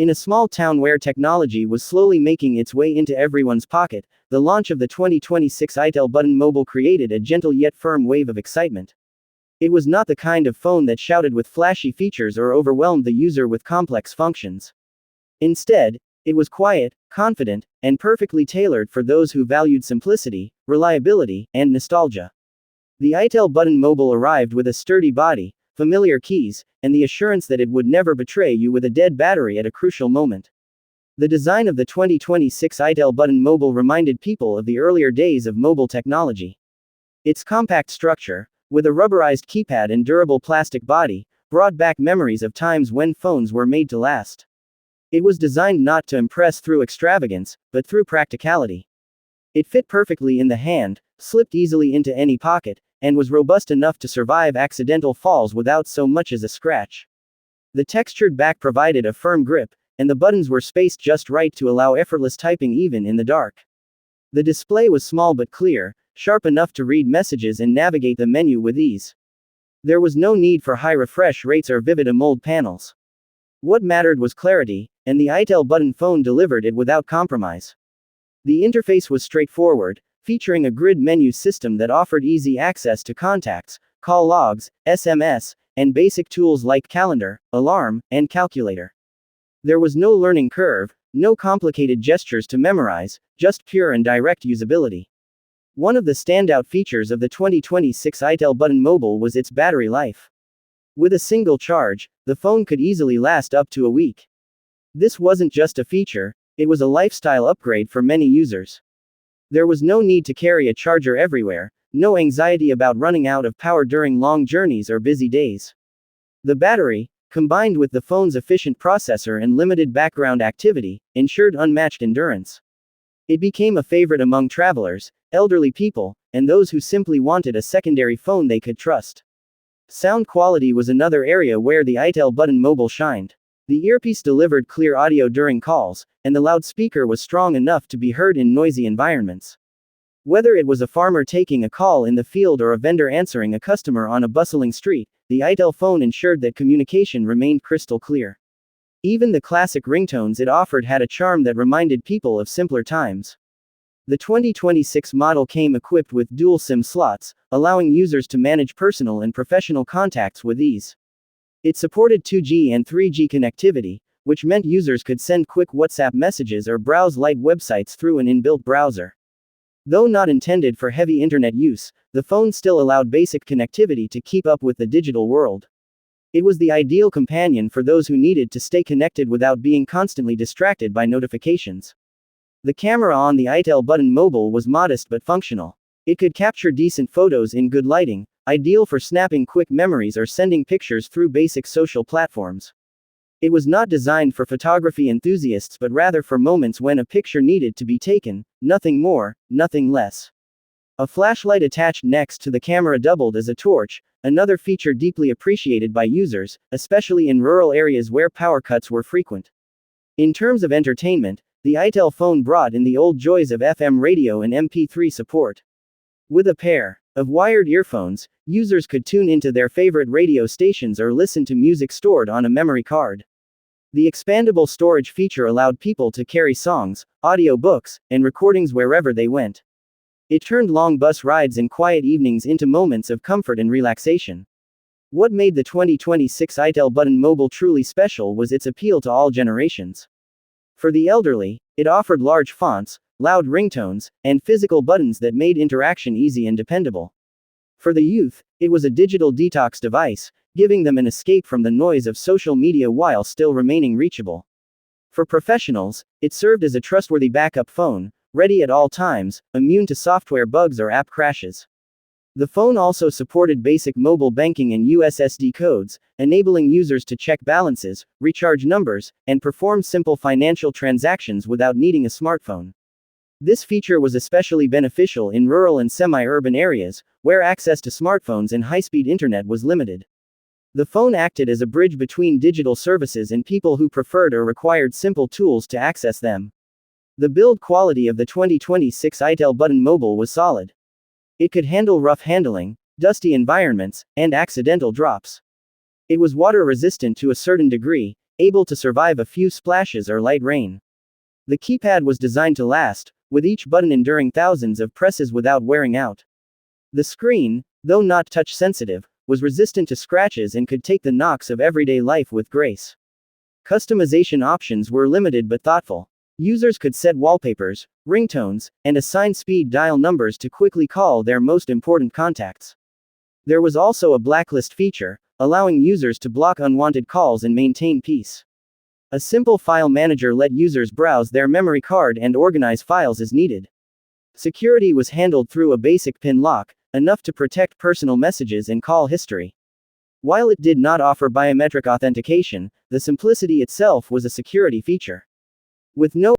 In a small town where technology was slowly making its way into everyone's pocket, the launch of the 2026 iTel Button Mobile created a gentle yet firm wave of excitement. It was not the kind of phone that shouted with flashy features or overwhelmed the user with complex functions. Instead, it was quiet, confident, and perfectly tailored for those who valued simplicity, reliability, and nostalgia. The iTel Button Mobile arrived with a sturdy body, familiar keys, and the assurance that it would never betray you with a dead battery at a crucial moment. The design of the 2026 iTel Button Mobile reminded people of the earlier days of mobile technology. Its compact structure, with a rubberized keypad and durable plastic body, brought back memories of times when phones were made to last. It was designed not to impress through extravagance, but through practicality. It fit perfectly in the hand, slipped easily into any pocket, and was robust enough to survive accidental falls without so much as a scratch. The textured back provided a firm grip, and the buttons were spaced just right to allow effortless typing even in the dark. The display was small but clear, sharp enough to read messages and navigate the menu with ease. There was no need for high refresh rates or vivid AMOLED panels. What mattered was clarity, and the iTel Button phone delivered it without compromise. The interface was straightforward, featuring a grid menu system that offered easy access to contacts, call logs, SMS, and basic tools like calendar, alarm, and calculator. There was no learning curve, no complicated gestures to memorize, just pure and direct usability. One of the standout features of the 2026 iTel Button Mobile was its battery life. With a single charge, the phone could easily last up to a week. This wasn't just a feature, it was a lifestyle upgrade for many users. There was no need to carry a charger everywhere, no anxiety about running out of power during long journeys or busy days. The battery, combined with the phone's efficient processor and limited background activity, ensured unmatched endurance. It became a favorite among travelers, elderly people, and those who simply wanted a secondary phone they could trust. Sound quality was another area where the iTel Button Mobile shined. The earpiece delivered clear audio during calls, and the loudspeaker was strong enough to be heard in noisy environments. Whether it was a farmer taking a call in the field or a vendor answering a customer on a bustling street, the iTel phone ensured that communication remained crystal clear. Even the classic ringtones it offered had a charm that reminded people of simpler times. The 2026 model came equipped with dual SIM slots, allowing users to manage personal and professional contacts with ease. It supported 2G and 3G connectivity, which meant users could send quick WhatsApp messages or browse light websites through an inbuilt browser. Though not intended for heavy internet use, the phone still allowed basic connectivity to keep up with the digital world. It was the ideal companion for those who needed to stay connected without being constantly distracted by notifications. The camera on the iTel Button Mobile was modest but functional. It could capture decent photos in good lighting, ideal for snapping quick memories or sending pictures through basic social platforms. It was not designed for photography enthusiasts but rather for moments when a picture needed to be taken, nothing more, nothing less. A flashlight attached next to the camera doubled as a torch, another feature deeply appreciated by users, especially in rural areas where power cuts were frequent. In terms of entertainment, the iTel phone brought in the old joys of FM radio and MP3 support. With a pair of wired earphones, users could tune into their favorite radio stations or listen to music stored on a memory card. The expandable storage feature allowed people to carry songs, audio books, and recordings wherever they went. It turned long bus rides and quiet evenings into moments of comfort and relaxation. What made the 2026 iTel Button Mobile truly special was its appeal to all generations. For the elderly, it offered large fonts, loud ringtones, and physical buttons that made interaction easy and dependable. For the youth, it was a digital detox device, giving them an escape from the noise of social media while still remaining reachable. For professionals, it served as a trustworthy backup phone, ready at all times, immune to software bugs or app crashes. The phone also supported basic mobile banking and USSD codes, enabling users to check balances, recharge numbers, and perform simple financial transactions without needing a smartphone. This feature was especially beneficial in rural and semi-urban areas, where access to smartphones and high-speed internet was limited. The phone acted as a bridge between digital services and people who preferred or required simple tools to access them. The build quality of the 2026 iTel Button Mobile was solid. It could handle rough handling, dusty environments, and accidental drops. It was water resistant to a certain degree, able to survive a few splashes or light rain. The keypad was designed to last, with each button enduring thousands of presses without wearing out. The screen, though not touch-sensitive, was resistant to scratches and could take the knocks of everyday life with grace. Customization options were limited but thoughtful. Users could set wallpapers, ringtones, and assign speed dial numbers to quickly call their most important contacts. There was also a blacklist feature, allowing users to block unwanted calls and maintain peace. A simple file manager let users browse their memory card and organize files as needed. Security was handled through a basic PIN lock, enough to protect personal messages and call history. While it did not offer biometric authentication, the simplicity itself was a security feature. With no